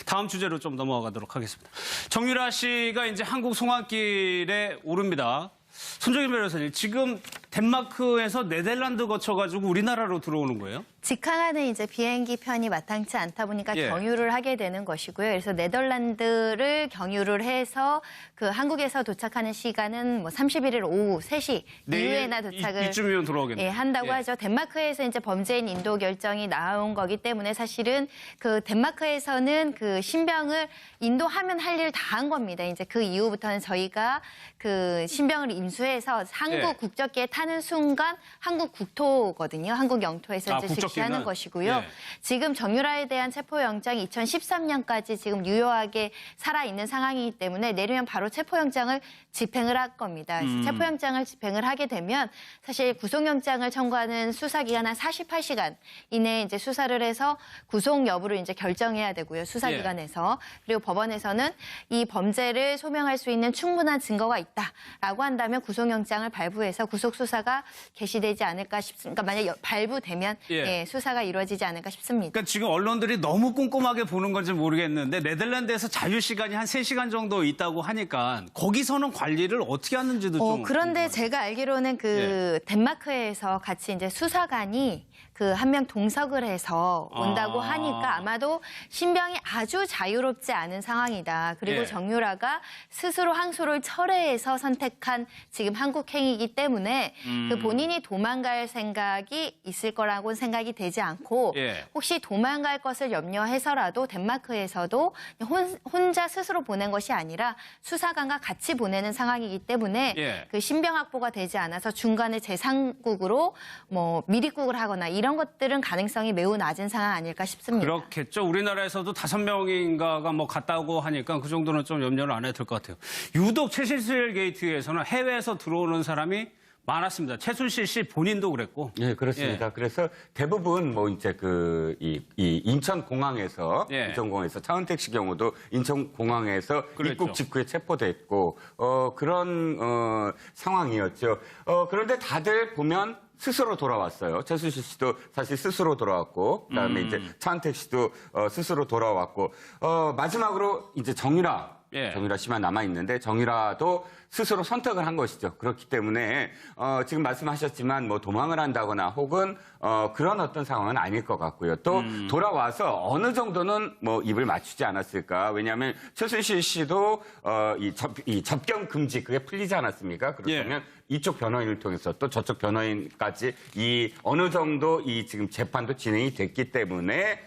다음 주제로 좀 넘어가도록 하겠습니다. 정유라 씨가 이제 한국 송환길에 오릅니다. 손정인 변호사님, 지금 덴마크에서 네덜란드 거쳐가지고 우리나라로 들어오는 거예요? 직항하는 이제 비행기 편이 마땅치 않다 보니까 예. 경유를 하게 되는 것이고요. 그래서 네덜란드를 경유를 해서 그 한국에서 도착하는 시간은 뭐 31일 오후 3시 이후에나 도착을 이쯤이면 돌아오겠네요. 예, 한다고 예. 하죠. 덴마크에서 이제 범죄인 인도 결정이 나온 거기 때문에 사실은 그 덴마크에서는 그 신병을 인도하면 할 일 다 한 겁니다. 이제 그 이후부터는 저희가 그 신병을 인수해서 한국 예. 국적기에 타는 순간 한국 국토거든요. 한국 영토에서 이제 즉시하는 것이고요. 예. 지금 정유라에 대한 체포영장이 2013년까지 지금 유효하게 살아있는 상황이기 때문에 내리면 바로 체포영장을 집행을 할 겁니다. 체포영장을 집행을 하게 되면 사실 구속영장을 청구하는 수사기간 한 48시간 이내에 이제 수사를 해서 구속 여부를 이제 결정해야 되고요. 수사기관에서. 그리고 법원에서는 이 범죄를 소명할 수 있는 충분한 증거가 있다라고 한다면 구속영장을 발부해서 구속수사가 개시되지 않을까 싶습니다. 그러니까 만약 발부되면 예, 수사가 이루어지지 않을까 싶습니다. 그러니까 지금 언론들이 너무 꼼꼼하게 보는 건지 모르겠는데 네덜란드에서 자유시간이 한 3시간 정도 있다고 하니까 거기서는 관리를 어떻게 하는지도 좀 그런데 궁금하네요. 제가 알기로는 그 덴마크에서 같이 이제 수사관이 그 한 명 동석을 해서 온다고 하니까 아마도 신병이 아주 자유롭지 않은 상황이다. 그리고 예. 정유라가 스스로 항소를 철회해서 선택한 지금 한국행이기 때문에 그 본인이 도망갈 생각이 있을 거라고는 생각이 되지 않고 예. 혹시 도망갈 것을 염려해서라도 덴마크에서도 혼자 스스로 보낸 것이 아니라 수사관과 같이 보내는 상황이기 때문에 예. 그 신병 확보가 되지 않아서 중간에 제3국으로 뭐 미립국을 하거나 이런 것들은 가능성이 매우 낮은 상황 아닐까 싶습니다. 그렇겠죠. 우리나라에서도 5명인가가 뭐 갔다고 하니까 그 정도는 좀 염려를 안 해도 될 것 같아요. 유독 최순실 게이트에서는 해외에서 들어오는 사람이 많았습니다. 최순실 씨 본인도 그랬고. 예, 그렇습니다. 그래서 대부분 뭐 이제 이 인천공항에서 예. 인천공항에서 차은택 씨 경우도 인천공항에서 그랬죠. 입국 직후에 체포됐고 그런 상황이었죠. 그런데 다들 보면 스스로 돌아왔어요. 최순실 씨도 사실 스스로 돌아왔고, 그다음에 이제 차은택 씨도 스스로 돌아왔고, 마지막으로 이제 정유라 씨만 남아 있는데 정유라도 스스로 선택을 한 것이죠. 그렇기 때문에 지금 말씀하셨지만 뭐 도망을 한다거나 혹은 그런 어떤 상황은 아닐 것 같고요. 또 돌아와서 어느 정도는 뭐 입을 맞추지 않았을까. 왜냐하면 최순실 씨도 이 접견 금지 그게 풀리지 않았습니까? 그렇다면 이쪽 변호인을 통해서 또 저쪽 변호인까지 이 어느 정도 이 지금 재판도 진행이 됐기 때문에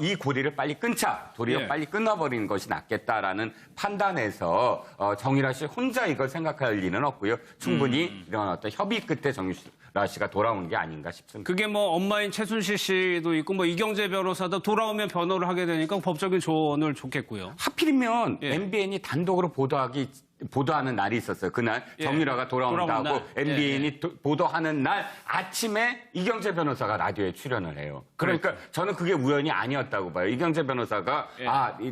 이 고리를 빨리 끊자, 도리어 빨리 끊어버리는 것이 낫겠다라는 판단에서 정유라 씨 혼자 이걸 생각할 리는 없고요. 충분히 이런 어떤 협의 끝에 정유라 씨가 돌아온 게 아닌가 싶습니다. 그게 뭐 엄마인 최순실 씨도 있고 뭐 이경재 변호사도 돌아오면 변호를 하게 되니까 법적인 조언을 줬겠고요. 하필이면 MBN이 단독으로 보도하는 날이 있었어요. 그날 정유라가 돌아온다고 날. MBN이 보도하는 날 아침에 이경재 변호사가 라디오에 출연을 해요. 그러니까 저는 그게 우연이 아니었다고 봐요. 이경재 변호사가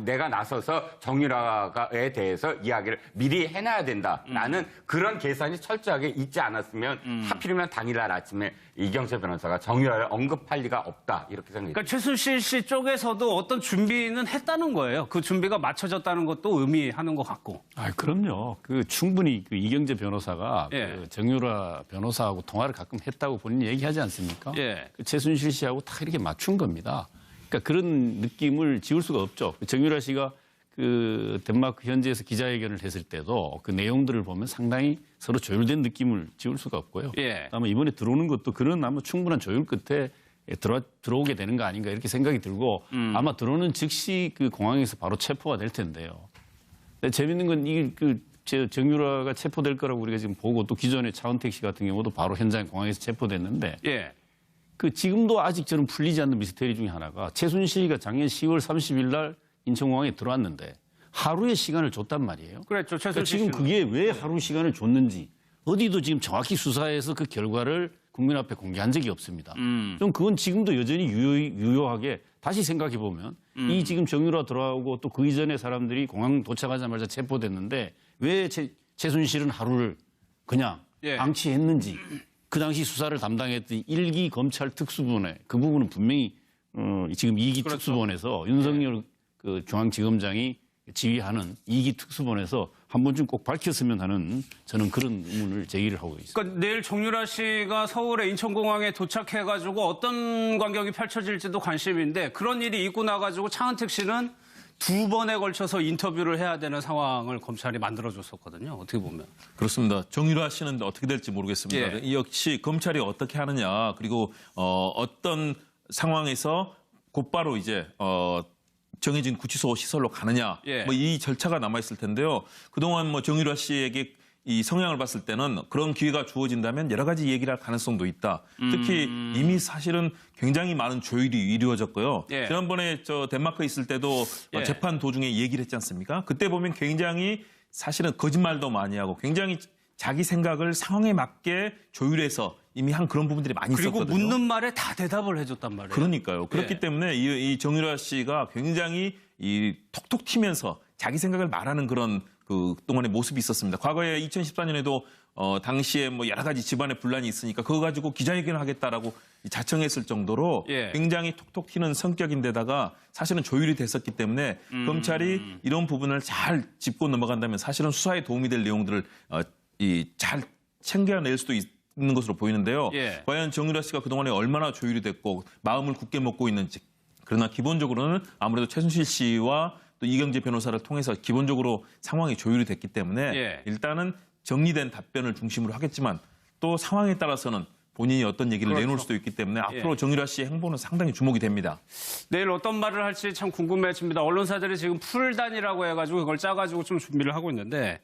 내가 나서서 정유라에 대해서 이야기를 미리 해놔야 된다라는 그런 계산이 철저하게 있지 않았으면 하필이면 당일날 아침에 이경재 변호사가 정유라를 언급할 리가 없다 이렇게 생각해요. 그러니까 최순실 씨 쪽에서도 어떤 준비는 했다는 거예요. 그 준비가 맞춰졌다는 것도 의미하는 것 같고. 그럼요. 충분히 그 이경재 변호사가 예. 그 정유라 변호사하고 통화를 가끔 했다고 본인이 얘기하지 않습니까? 예. 그 최순실 씨하고 다 이렇게 맞춘 겁니다. 그러니까 그런 느낌을 지울 수가 없죠. 정유라 씨가 그 덴마크 현지에서 기자회견을 했을 때도 그 내용들을 보면 상당히 서로 조율된 느낌을 지울 수가 없고요. 아마 이번에 들어오는 것도 그런 아마 충분한 조율 끝에 들어오게 되는 거 아닌가 이렇게 생각이 들고 아마 들어오는 즉시 그 공항에서 바로 체포가 될 텐데요. 근데 재밌는 건 이게 정유라가 체포될 거라고 우리가 지금 보고 또 기존의 차은택 씨 같은 경우도 바로 현장 공항에서 체포됐는데 그 지금도 아직 저는 풀리지 않는 미스터리 중에 하나가 최순실이가 작년 10월 30일 날 인천공항에 들어왔는데 하루의 시간을 줬단 말이에요. 그랬죠. 그러니까 지금 그게 왜 하루 시간을 줬는지 어디도 지금 정확히 수사해서 그 결과를 국민 앞에 공개한 적이 없습니다. 좀 그건 지금도 여전히 유효하게 다시 생각해 보면 이 지금 정유라 들어오고 또 그 이전에 사람들이 공항 도착하자마자 체포됐는데 왜 최순실은 하루를 그냥 방치했는지 그 당시 수사를 담당했던 1기 검찰 특수본에 그 부분은 분명히 지금 2기 특수본에서 윤석열 그 중앙지검장이 지휘하는 2기 특수본에서 한 번쯤 꼭 밝혔으면 하는 저는 그런 의문을 제기를 하고 있습니다. 그러니까 내일 정유라 씨가 서울의 인천공항에 도착해가지고 어떤 광경이 펼쳐질지도 관심인데 그런 일이 있고 나가지고 차은택 씨는 2번에 걸쳐서 인터뷰를 해야 되는 상황을 검찰이 만들어줬었거든요. 어떻게 보면. 그렇습니다. 정유라 씨는 어떻게 될지 모르겠습니다. 예. 이 역시 검찰이 어떻게 하느냐 그리고 어떤 상황에서 곧바로 이제 정해진 구치소 시설로 가느냐 예. 뭐 이 절차가 남아 있을 텐데요. 그동안 뭐 정유라 씨에게 이 성향을 봤을 때는 그런 기회가 주어진다면 여러 가지 얘기를 할 가능성도 있다. 특히 이미 사실은 굉장히 많은 조율이 이루어졌고요. 예. 지난번에 저 덴마크에 있을 때도 예. 재판 도중에 얘기를 했지 않습니까? 그때 보면 굉장히 사실은 거짓말도 많이 하고 굉장히 자기 생각을 상황에 맞게 조율해서 이미 한 그런 부분들이 많이 그리고 있었거든요. 묻는 말에 다 대답을 해줬단 말이에요. 그러니까요. 그렇기 예. 때문에 이 정유라 씨가 굉장히 이 톡톡 튀면서 자기 생각을 말하는 그런 그 동안의 모습이 있었습니다. 과거에 2014년에도 당시에 뭐 여러 가지 집안의 분란이 있으니까 그거 가지고 기자회견을 하겠다라고 자청했을 정도로 예. 굉장히 톡톡 튀는 성격인데다가 사실은 조율이 됐었기 때문에 검찰이 이런 부분을 잘 짚고 넘어간다면 사실은 수사에 도움이 될 내용들을 잘 챙겨낼 수도 있는 것으로 보이는데요. 예. 과연 정유라 씨가 그동안에 얼마나 조율이 됐고 마음을 굳게 먹고 있는지. 그러나 기본적으로는 아무래도 최순실 씨와 또 이경재 변호사를 통해서 기본적으로 상황이 조율이 됐기 때문에 예. 일단은 정리된 답변을 중심으로 하겠지만 또 상황에 따라서는 본인이 어떤 얘기를 그렇죠. 내놓을 수도 있기 때문에 앞으로 예. 정유라 씨의 행보는 상당히 주목이 됩니다. 내일 어떤 말을 할지 참 궁금해집니다. 언론사들이 지금 풀단이라고 해가지고 그걸 짜가지고 좀 준비를 하고 있는데,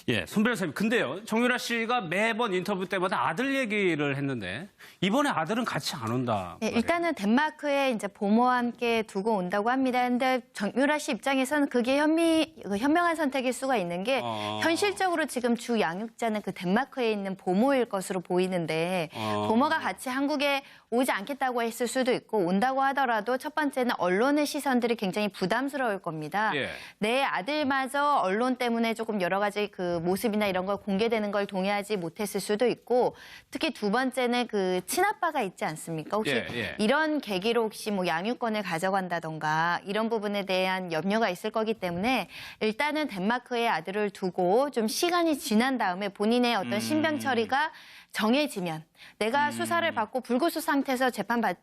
예, 손 변호사님. 근데요, 정유라 씨가 매번 인터뷰 때마다 아들 얘기를 했는데 이번에 아들은 같이 안 온다. 네, 일단은 덴마크에 이제 부모와 함께 두고 온다고 합니다. 근데 정유라 씨 입장에서는 그게 현명한 선택일 수가 있는 게 현실적으로 지금 주 양육자는 그 덴마크에 있는 부모일 것으로 보이는데 부모가 같이 한국에 오지 않겠다고 했을 수도 있고 온다고 하더라도 첫 번째는 언론의 시선들이 굉장히 부담스러울 겁니다. 예. 내 아들마저 언론 때문에 조금 여러 가지 그 모습이나 이런 걸 공개되는 걸 동의하지 못했을 수도 있고 특히 두 번째는 그 친아빠가 있지 않습니까? 혹시 예. 이런 계기로 혹시 뭐 양육권을 가져간다던가 이런 부분에 대한 염려가 있을 거기 때문에 일단은 덴마크에 아들을 두고 좀 시간이 지난 다음에 본인의 어떤 신병 처리가 정해지면 내가 수사를 받고 불구속 상태에서 재판받을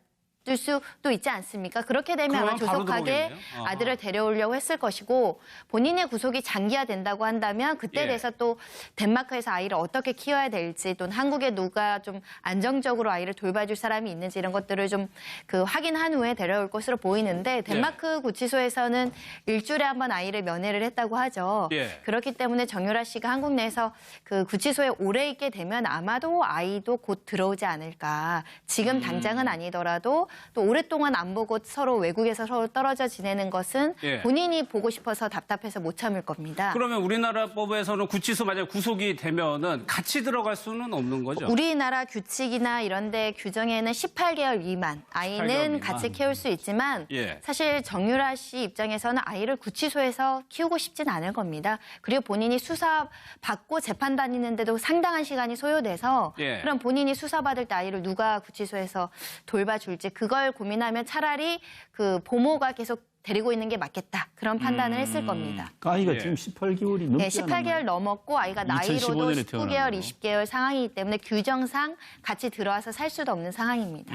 수도 있지 않습니까? 그렇게 되면 아마 그럼 바로 조속하게 들어오겠네요. 아들을 데려오려고 했을 것이고 본인의 구속이 장기화된다고 한다면 그때 예. 돼서 또 덴마크에서 아이를 어떻게 키워야 될지 또는 한국에 누가 좀 안정적으로 아이를 돌봐줄 사람이 있는지 이런 것들을 좀 그 확인한 후에 데려올 것으로 보이는데 덴마크 구치소에서는 일주일에 한 번 아이를 면회를 했다고 하죠. 예. 그렇기 때문에 정유라 씨가 한국 내에서 그 구치소에 오래 있게 되면 아마도 아이도 곧 들어오지 않을까. 지금 당장은 아니더라도 또 오랫동안 안 보고 서로 외국에서 서로 떨어져 지내는 것은 예. 본인이 보고 싶어서 답답해서 못 참을 겁니다. 그러면 우리나라 법에서는 구치소 만약 구속이 되면은 같이 들어갈 수는 없는 거죠? 우리나라 규칙이나 이런 데 규정에는 18개월 미만 18개월 아이는 미만. 같이 키울 수 있지만 예. 사실 정유라 씨 입장에서는 아이를 구치소에서 키우고 싶진 않을 겁니다. 그리고 본인이 수사 받고 재판 다니는데도 상당한 시간이 소요돼서 예. 그럼 본인이 수사받을 때 아이를 누가 구치소에서 돌봐줄지 그걸 고민하면 차라리 그 부모가 계속 데리고 있는 게 맞겠다. 그런 판단을 했을 겁니다. 아이가 예. 지금 18개월이 넘지 네, 18개월 않았나요? 넘었고 아이가 나이로도 2015년에 19개월, 태어난 거. 20개월 상황이기 때문에 규정상 같이 들어와서 살 수도 없는 상황입니다.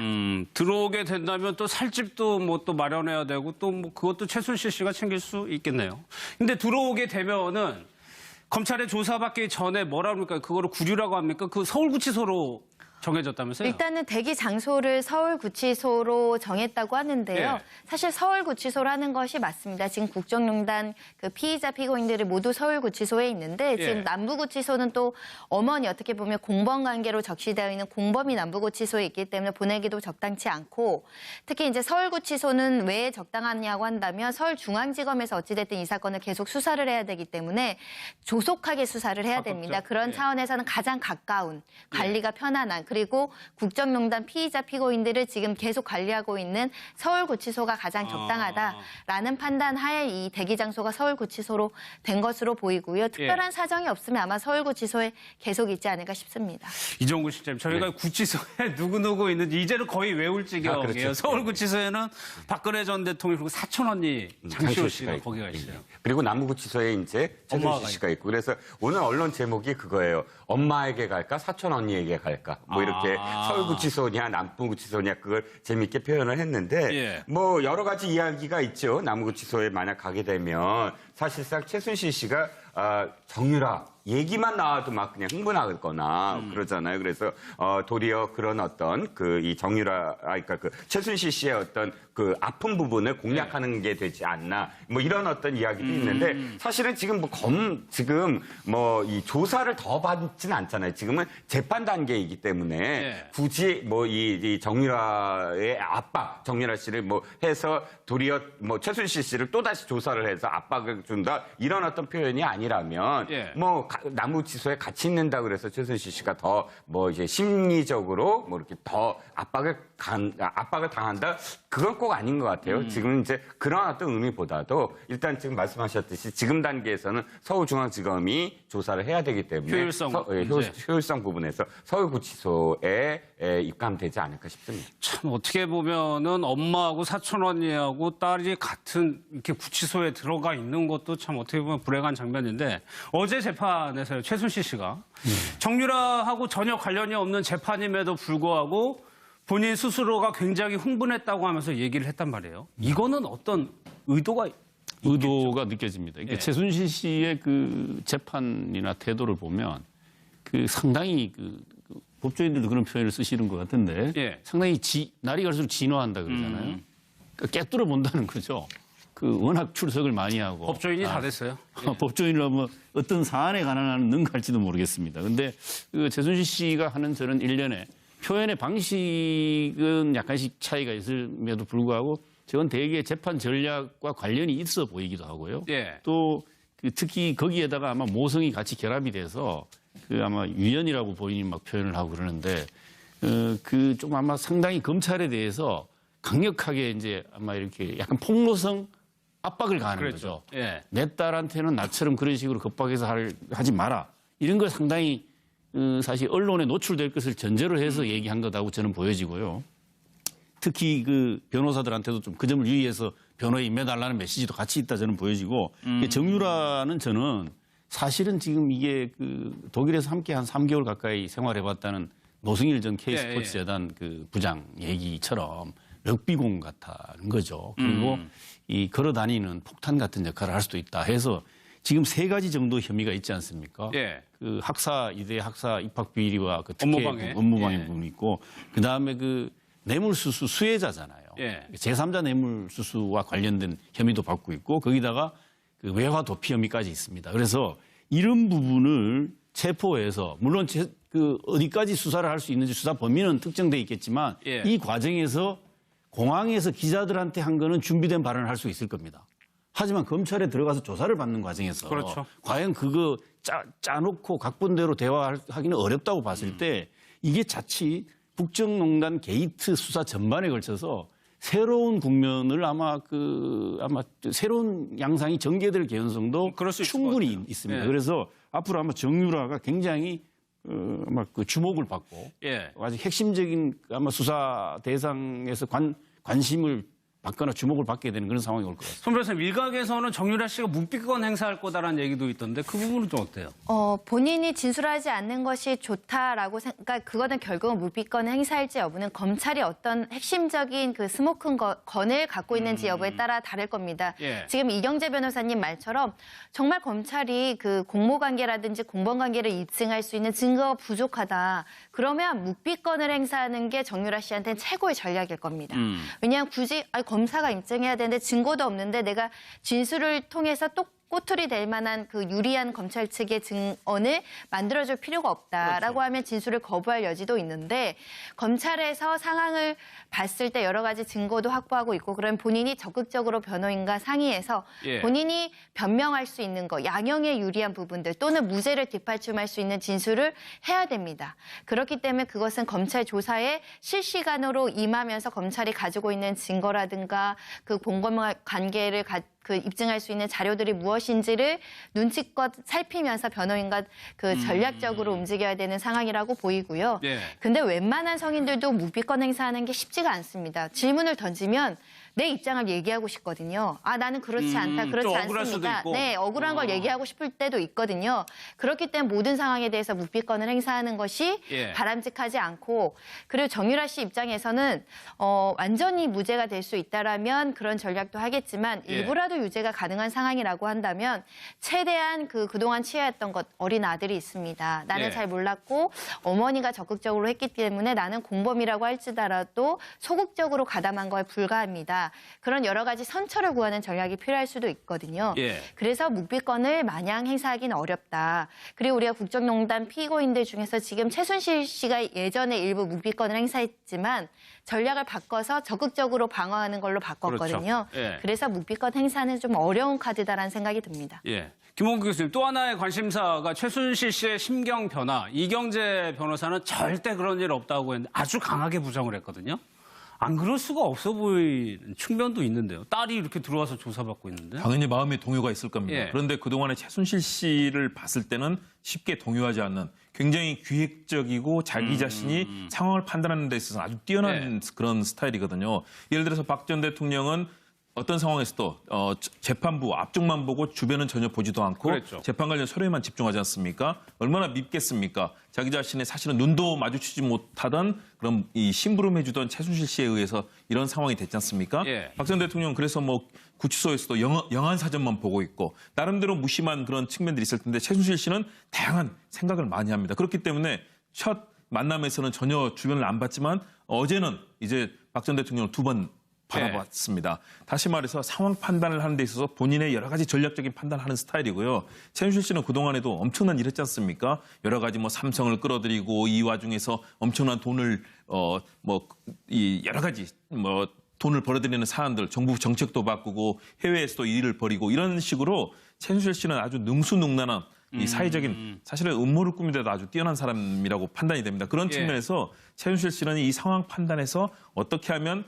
들어오게 된다면 또 살 집도 뭐 또 마련해야 되고 또 뭐 그것도 최순실 씨가 챙길 수 있겠네요. 근데 들어오게 되면은 검찰의 조사받기 전에 뭐라 그럽니까? 그거를 구류라고 합니까? 그 서울구치소로 정해졌다면서요? 일단은 대기 장소를 서울구치소로 정했다고 하는데요. 예. 사실 서울구치소라는 것이 맞습니다. 지금 국정농단 그 피의자 피고인들이 모두 서울구치소에 있는데 예. 지금 남부구치소는 또 어머니 어떻게 보면 공범관계로 적시되어 있는 공범이 남부구치소에 있기 때문에 보내기도 적당치 않고 특히 이제 서울구치소는 왜 적당하냐고 한다면 서울중앙지검에서 어찌됐든 이 사건을 계속 수사를 해야 되기 때문에 조속하게 수사를 해야 가깝죠. 됩니다. 그런 예. 차원에서는 가장 가까운 관리가 편안한 그리고 국정농단 피의자 피고인들을 지금 계속 관리하고 있는 서울구치소가 가장 적당하다라는 판단 하에 이 대기 장소가 서울구치소로 된 것으로 보이고요. 특별한 사정이 없으면 아마 서울구치소에 계속 있지 않을까 싶습니다. 이종구 실장님, 저희가 구치소에 누구누구 있는지 이제는 거의 외울 지경이에요. 그렇죠. 서울구치소에는 박근혜 전 대통령 그리고 사촌 언니 장시호 씨가 있고. 거기가 있어요. 그리고 남구치소에 이제 엄마가 최순실 씨가 있고 그래서 오늘 언론 제목이 그거예요. 엄마에게 갈까 사촌 언니에게 갈까 뭐 이렇게 서울구치소냐 남부구치소냐 그걸 재밌게 표현을 했는데 예. 뭐 여러 가지 이야기가 있죠. 남구치소에 만약 가게 되면 사실상 최순실 씨가 정유라 얘기만 나와도 막 그냥 흥분하거나 그러잖아요. 그래서 도리어 그런 어떤 이 정유라 그러니까 그 최순실 씨의 어떤 그 아픈 부분을 공략하는 게 되지 않나 뭐 이런 어떤 이야기도 있는데 사실은 지금 지금 뭐 이 조사를 더 받지는 않잖아요. 지금은 재판 단계이기 때문에 네. 굳이 뭐 이 정유라의 압박, 정유라 씨를 뭐 해서 도리어 뭐 최순실 씨를 또 다시 조사를 해서 압박을 준다 이런 어떤 표현이 아니라면 예. 뭐 남구치소에 같이 있는다 그래서 최순실 씨가 더 뭐 이제 심리적으로 뭐 이렇게 더 압박을 당한다 그건 꼭 아닌 것 같아요. 지금 이제 그런 어떤 의미보다도 일단 지금 말씀하셨듯이 지금 단계에서는 서울중앙지검이 조사를 해야 되기 때문에 효율성 부분에서 서울구치소에 입감되지 않을까 싶습니다. 참 어떻게 보면은 엄마하고 사촌 언니하고 딸이 같은 이렇게 구치소에 들어가 있는 것도 참 어떻게 보면 불행한 장면인데 어제 재판에서요 최순실 씨가 정유라하고 전혀 관련이 없는 재판임에도 불구하고 본인 스스로가 굉장히 흥분했다고 하면서 얘기를 했단 말이에요. 이거는 어떤 의도가 느껴집니다. 그러니까 예. 최순실 씨의 그 재판이나 태도를 보면 그 상당히 법조인들도 그런 표현을 쓰시는 것 같은데 예. 상당히 날이 갈수록 진화한다 그러잖아요. 그러니까 깨뚫어 본다는 거죠. 워낙 출석을 많이 하고 법조인이 다 됐어요. 법조인이라면 어떤 사안에 관한 한은 능가할지도 모르겠습니다. 근데 최순실 씨가 하는 저런 일련의 표현의 방식은 약간씩 차이가 있음에도 불구하고 저건 대개 재판 전략과 관련이 있어 보이기도 하고요. 예. 또 특히 거기에다가 아마 모성이 같이 결합이 돼서 아마 유연이라고 본인이 막 표현을 하고 그러는데 좀 아마 상당히 검찰에 대해서 강력하게 이제 아마 이렇게 약간 폭로성 압박을 가하는 그렇죠. 거죠. 예. 내 딸한테는 나처럼 그런 식으로 겁박해서 하지 마라. 이런 걸 상당히 사실 언론에 노출될 것을 전제로 해서 얘기한 거다고 저는 보여지고요. 특히 변호사들한테도 좀 그 점을 유의해서 변호에 임해달라는 메시지도 같이 있다 저는 보여지고 정유라는 저는 사실은 지금 이게 독일에서 함께 한 3개월 가까이 생활해봤다는 노승일 전 K스포츠 재단 부장 얘기처럼 럭비공 같다는 거죠. 그리고 이 걸어다니는 폭탄 같은 역할을 할 수도 있다 해서 지금 3가지 정도 혐의가 있지 않습니까? 예. 이대 학사 입학 비리와 업무방해. 업무방해 예. 부분이 있고 그다음에 뇌물수수 수혜자잖아요. 예. 제3자 뇌물수수와 관련된 혐의도 받고 있고 거기다가 외화 도피 혐의까지 있습니다. 그래서 이런 부분을 체포해서 물론 어디까지 수사를 할 수 있는지 수사 범위는 특정돼 있겠지만 예. 이 과정에서 공항에서 기자들한테 한 거는 준비된 발언을 할 수 있을 겁니다. 하지만 검찰에 들어가서 조사를 받는 과정에서 그렇죠. 과연 그거 짜놓고 각본대로 대화하기는 어렵다고 봤을 때 이게 자칫 국정농단 게이트 수사 전반에 걸쳐서 새로운 국면을 아마 새로운 양상이 전개될 개연성도 그럴 수 있을 충분히 것 있습니다. 예. 그래서 앞으로 아마 정유라가 굉장히 아마 주목을 받고 예. 아주 핵심적인 아마 수사 대상에서 관심을 받거나 주목을 받게 되는 그런 상황이 올 것 같습니다. 손 변호사님, 일각에서는 정유라 씨가 묵비권 행사할 거다라는 얘기도 있던데 그 부분은 좀 어때요? 본인이 진술하지 않는 것이 좋다라고 그러니까 그거는 결국은 무비권 행사일지 여부는 검찰이 어떤 핵심적인 스모큰 건을 갖고 있는지 여부에 따라 다를 겁니다. 예. 지금 이경재 변호사님 말처럼 정말 검찰이 공모관계라든지 공범관계를 입증할 수 있는 증거가 부족하다. 그러면 묵비권을 행사하는 게 정유라 씨한테는 최고의 전략일 겁니다. 왜냐하면 굳이 검사가 입증해야 되는데 증거도 없는데 내가 진술을 통해서 꼬투리 될 만한 그 유리한 검찰 측의 증언을 만들어줄 필요가 없다라고 하면 진술을 거부할 여지도 있는데 검찰에서 상황을 봤을 때 여러 가지 증거도 확보하고 있고 그럼 본인이 적극적으로 변호인과 상의해서 예. 본인이 변명할 수 있는 거, 양형에 유리한 부분들 또는 무죄를 뒷받침할 수 있는 진술을 해야 됩니다. 그렇기 때문에 그것은 검찰 조사에 실시간으로 임하면서 검찰이 가지고 있는 증거라든가 그 공범 관계를 입증할 수 있는 자료들이 무엇인지를 눈치껏 살피면서 변호인과 그 전략적으로 움직여야 되는 상황이라고 보이고요. 예. 근데 웬만한 성인들도 묵비권 행사하는 게 쉽지가 않습니다. 질문을 던지면 내 입장을 얘기하고 싶거든요. 아, 나는 그렇지 않다, 그렇지 좀 억울할 수도 않습니다. 있고. 네, 억울한 걸 얘기하고 싶을 때도 있거든요. 그렇기 때문에 모든 상황에 대해서 묵비권을 행사하는 것이 예. 바람직하지 않고 그리고 정유라 씨 입장에서는 완전히 무죄가 될 수 있다라면 그런 전략도 하겠지만 예. 일부라도 유죄가 가능한 상황이라고 한다면 최대한 그동안 취해왔던 것 어린 아들이 있습니다. 나는 예. 잘 몰랐고 어머니가 적극적으로 했기 때문에 나는 공범이라고 할지라도 소극적으로 가담한 거에 불과합니다. 그런 여러 가지 선처를 구하는 전략이 필요할 수도 있거든요. 예. 그래서 묵비권을 마냥 행사하기는 어렵다. 그리고 우리가 국정농단 피고인들 중에서 지금 최순실 씨가 예전에 일부 묵비권을 행사했지만 전략을 바꿔서 적극적으로 방어하는 걸로 바꿨거든요. 그렇죠. 예. 그래서 묵비권 행사는 좀 어려운 카드다라는 생각이 듭니다. 예. 김홍규 교수님, 또 하나의 관심사가 최순실 씨의 심경 변화. 이경재 변호사는 절대 그런 일 없다고 했는데 아주 강하게 부정을 했거든요. 안 그럴 수가 없어 보이는 측면도 있는데요. 딸이 이렇게 들어와서 조사받고 있는데. 당연히 마음에 동요가 있을 겁니다. 예. 그런데 그동안에 최순실 씨를 봤을 때는 쉽게 동요하지 않는 굉장히 기획적이고 자기 자신이 상황을 판단하는 데 있어서 아주 뛰어난 그런 스타일이거든요. 예를 들어서 박 전 대통령은 어떤 상황에서도 재판부 앞쪽만 보고 주변은 전혀 보지도 않고 그랬죠. 재판 관련 서류에만 집중하지 않습니까? 얼마나 밉겠습니까? 자기 자신의 사실은 눈도 마주치지 못하던 그런 이 심부름해주던 최순실 씨에 의해서 이런 상황이 됐지 않습니까? 예. 박 전 대통령 그래서 뭐 구치소에서도 영안 사전만 보고 있고 나름대로 무심한 그런 측면들이 있을 텐데 최순실 씨는 다양한 생각을 많이 합니다. 그렇기 때문에 첫 만남에서는 전혀 주변을 안 봤지만 어제는 이제 박 전 대통령을 두 번 바라봤습니다. 다시 말해서 상황 판단을 하는 데 있어서 본인의 여러 가지 전략적인 판단을 하는 스타일이고요. 최순실 씨는 그동안에도 엄청난 일 했지 않습니까? 여러 가지 뭐 삼성을 끌어들이고 이 와중에서 엄청난 돈을 여러 가지 돈을 벌어들이는 사안들, 정부 정책도 바꾸고 해외에서도 일을 벌이고 이런 식으로 최순실 씨는 아주 능수능란한 이 사회적인 사실은 음모를 꾸미데도 아주 뛰어난 사람이라고 판단이 됩니다. 그런 측면에서 최순실 씨는 이 상황 판단에서 어떻게 하면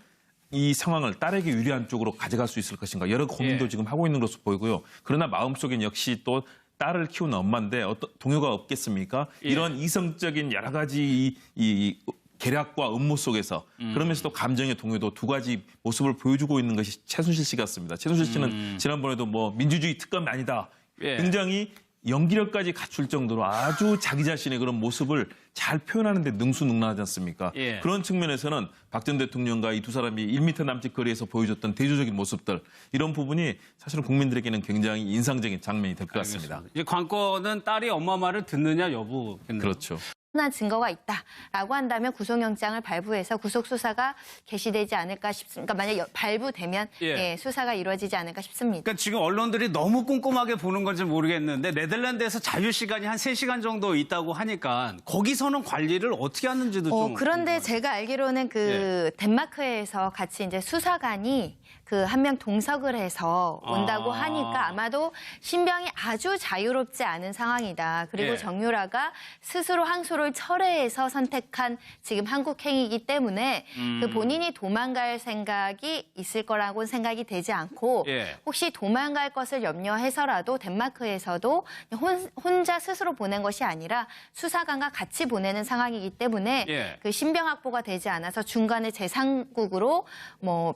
이 상황을 딸에게 유리한 쪽으로 가져갈 수 있을 것인가 여러 고민도 지금 하고 있는 것으로 보이고요. 그러나 마음속엔 역시 또 딸을 키우는 엄마인데 어떤 동요가 없겠습니까? 이런 이성적인 여러 가지 이 계략과 음모 속에서 그러면서도 감정의 동요도 두 가지 모습을 보여주고 있는 것이 최순실 씨 같습니다. 최순실 씨는 지난번에도 뭐 민주주의 특검이 아니다. 굉장히 연기력까지 갖출 정도로 아주 자기 자신의 그런 모습을 잘 표현하는 데 능수능란하지 않습니까? 그런 측면에서는 박 전 대통령과 이 두 사람이 1m 남짓 거리에서 보여줬던 대조적인 모습들 이런 부분이 사실은 국민들에게는 굉장히 인상적인 장면이 될 것 같습니다. 이제 관건은 딸이 엄마 말을 듣느냐 여부겠네요. 그렇죠. 충분한 증거가 있다라고 한다면 구속영장을 발부해서 구속 수사가 개시되지 않을까 싶습니다. 그러니까 만약 발부되면 수사가 이루어지지 않을까 싶습니다. 그러니까 지금 언론들이 너무 꼼꼼하게 보는 건지 모르겠는데 네덜란드에서 자유 시간이 한 3시간 정도 있다고 하니까 거기서는 관리를 어떻게 하는지도 좀 그런데 궁금하네요. 제가 알기로는 덴마크에서 같이 이제 수사관이 한 명 동석을 해서 온다고 하니까 아마도 신병이 아주 자유롭지 않은 상황이다. 그리고 정유라가 스스로 항소를 철회해서 선택한 지금 한국행이기 때문에 본인이 도망갈 생각이 있을 거라고는 생각이 되지 않고 혹시 도망갈 것을 염려해서라도 덴마크에서도 혼자 스스로 보낸 것이 아니라 수사관과 같이 보내는 상황이기 때문에 그 신병 확보가 되지 않아서 중간에 제3국으로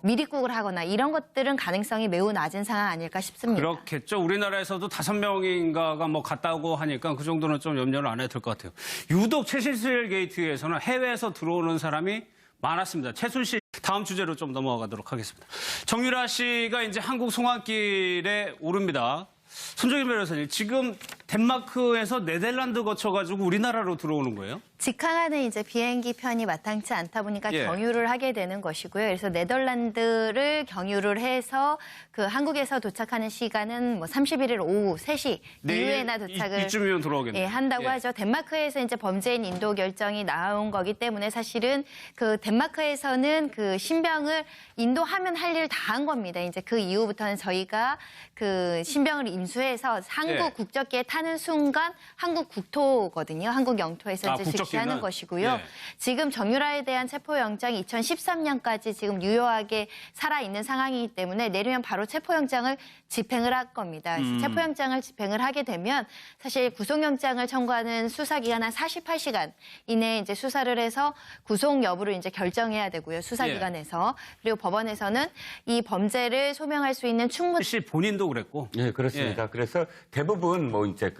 미리국을 하거나 이런 것들은 가능성이 매우 낮은 상황 아닐까 싶습니다. 그렇겠죠. 우리나라에서도 5명인가가 갔다고 하니까 그 정도는 좀 염려를 안 해도 될 것 같아요. 유독 최순실 게이트에서는 해외에서 들어오는 사람이 많았습니다. 최순실 다음 주제로 좀 넘어가도록 하겠습니다. 정유라 씨가 이제 한국 송환길에 오릅니다. 손정일 변호사님, 지금 덴마크에서 네덜란드 거쳐가지고 우리나라로 들어오는 거예요? 직항하는 이제 비행기 편이 마땅치 않다 보니까 예. 경유를 하게 되는 것이고요. 그래서 네덜란드를 경유를 해서 그 한국에서 도착하는 시간은 뭐 31일 오후 3시 이후에나 도착을 이쯤이면 돌아오겠네요. 예, 한다고 예. 하죠. 덴마크에서 이제 범죄인 인도 결정이 나온 거기 때문에 사실은 그 덴마크에서는 그 신병을 인도하면 할 일 다 한 겁니다. 이제 그 이후부터는 저희가 그 신병을 인수해서 한국 예. 국적기에 타는 순간 한국 국토거든요. 한국 영토에서 이제 국적기는? 즉시하는 것이고요. 예. 지금 정유라에 대한 체포영장이 2013년까지 지금 유효하게 살아있는 상황이기 때문에 내리면 바로 체포영장을 집행을 할 겁니다. 그래서 체포영장을 집행을 하게 되면 사실 구속영장을 청구하는 수사기간 한 48시간 이내에 이제 수사를 해서 구속 여부를 이제 결정해야 되고요. 수사기관에서. 그리고 법원에서는 이 범죄를 소명할 수 있는 충분 씨 본인도 그랬고. 네, 그렇습니다. 그래서 대부분 뭐 이제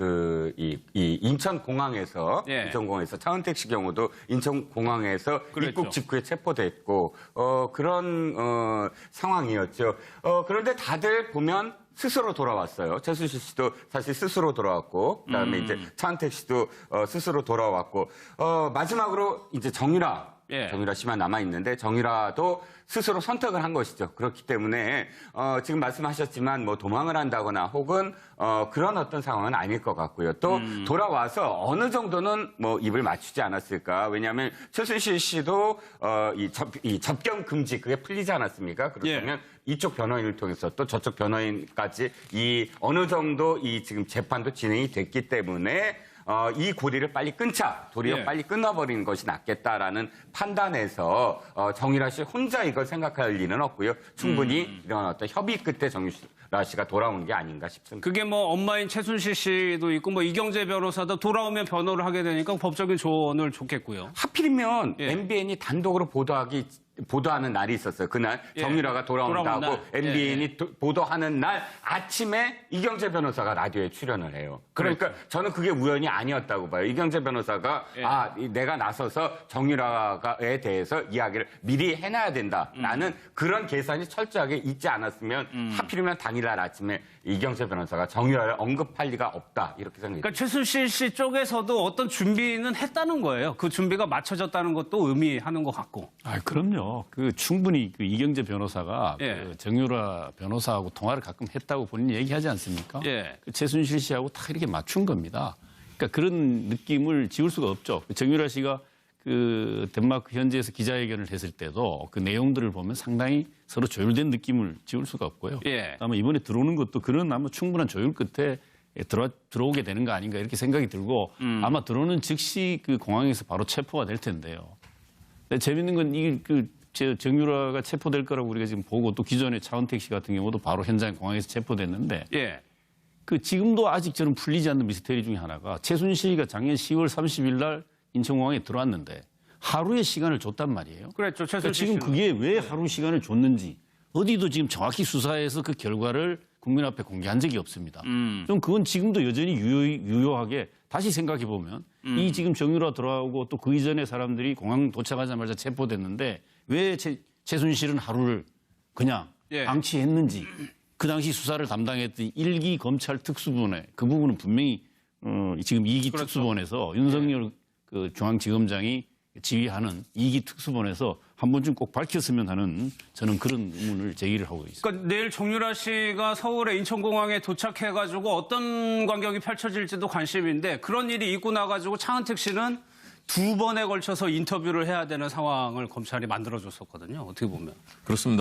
이 인천공항에서 예. 인천공항에서 차은택 씨 경우도 인천공항에서 그랬죠. 입국 직후에 체포됐고 그런 상황이었죠. 그런데 다들 보면 스스로 돌아왔어요. 최순실 씨도 사실 스스로 돌아왔고, 그다음에 이제 차은택 씨도 스스로 돌아왔고, 마지막으로 이제 정유라 씨만 남아 있는데 정유라도 스스로 선택을 한 것이죠. 그렇기 때문에 지금 말씀하셨지만 뭐 도망을 한다거나 혹은 그런 어떤 상황은 아닐 것 같고요. 또 돌아와서 어느 정도는 뭐 입을 맞추지 않았을까. 왜냐하면 최순실 씨도 이 접견 금지 그게 풀리지 않았습니까? 그렇다면 이쪽 변호인을 통해서 또 저쪽 변호인까지 이 어느 정도 이 지금 재판도 진행이 됐기 때문에 이 고리를 빨리 끊자, 도리어 빨리 끊어버리는 것이 낫겠다라는 판단에서 정유라 씨 혼자 이걸 생각할 일은 없고요. 충분히 이런 어떤 협의 끝에 정유라 씨가 돌아온 게 아닌가 싶습니다. 그게 뭐 엄마인 최순실 씨도 있고 뭐 이경재 변호사도 돌아오면 변호를 하게 되니까 법적인 조언을 줬겠고요. 하필이면 MBN이 단독으로 보도하는 날이 있었어요. 그날 정유라가 돌아온다고 돌아온 날. MBN이 보도하는 날 아침에 이경재 변호사가 라디오에 출연을 해요. 그러니까 저는 그게 우연이 아니었다고 봐요. 이경재 변호사가 내가 나서서 정유라에 대해서 이야기를 미리 해놔야 된다라는 그런 계산이 철저하게 있지 않았으면 하필이면 당일날 아침에 이경재 변호사가 정유라를 언급할 리가 없다 이렇게 생각합니다. 그러니까 최순실 씨 쪽에서도 어떤 준비는 했다는 거예요. 그 준비가 맞춰졌다는 것도 의미하는 것 같고. 아, 그럼요. 충분히 그 이경재 변호사가 예. 그 정유라 변호사하고 통화를 가끔 했다고 본인이 얘기하지 않습니까? 예. 그 최순실 씨하고 다 이렇게 맞춘 겁니다. 그러니까 그런 느낌을 지울 수가 없죠. 정유라 씨가 그 덴마크 현지에서 기자회견을 했을 때도 그 내용들을 보면 상당히 서로 조율된 느낌을 지울 수가 없고요. 예. 아마 이번에 들어오는 것도 그런 아마 충분한 조율 끝에 들어오게 되는 거 아닌가 이렇게 생각이 들고 아마 들어오는 즉시 그 공항에서 바로 체포가 될 텐데요. 근데 재밌는 건 이게 정유라가 체포될 거라고 우리가 지금 보고 또 기존의 차은택 씨 같은 경우도 바로 현장 공항에서 체포됐는데 예. 그 지금도 아직 저는 풀리지 않는 미스터리 중에 하나가 최순실이가 작년 10월 30일 날 인천공항에 들어왔는데 하루의 시간을 줬단 말이에요. 그랬죠. 그러니까 최순실 지금 씨는. 그게 왜 하루 시간을 줬는지 어디도 지금 정확히 수사해서 그 결과를 국민 앞에 공개한 적이 없습니다. 좀 그건 지금도 여전히 유효하게 다시 생각해 보면 이 지금 정유라 들어오고 또 그 이전에 사람들이 공항 도착하자마자 체포됐는데 왜 최순실은 하루를 그냥 방치했는지 그 당시 수사를 담당했던 1기 검찰 특수본에 그 부분은 분명히 지금 2기 그렇죠. 특수본에서 윤석열 그 중앙지검장이 지휘하는 2기 특수본에서 한 번쯤 꼭 밝혔으면 하는 저는 그런 의문을 제기를 하고 있습니다. 그러니까 내일 정유라 씨가 서울의 인천공항에 도착해가지고 어떤 광경이 펼쳐질지도 관심인데 그런 일이 있고 나가지고 차은택 씨는 2번에 걸쳐서 인터뷰를 해야 되는 상황을 검찰이 만들어줬었거든요. 어떻게 보면. 그렇습니다.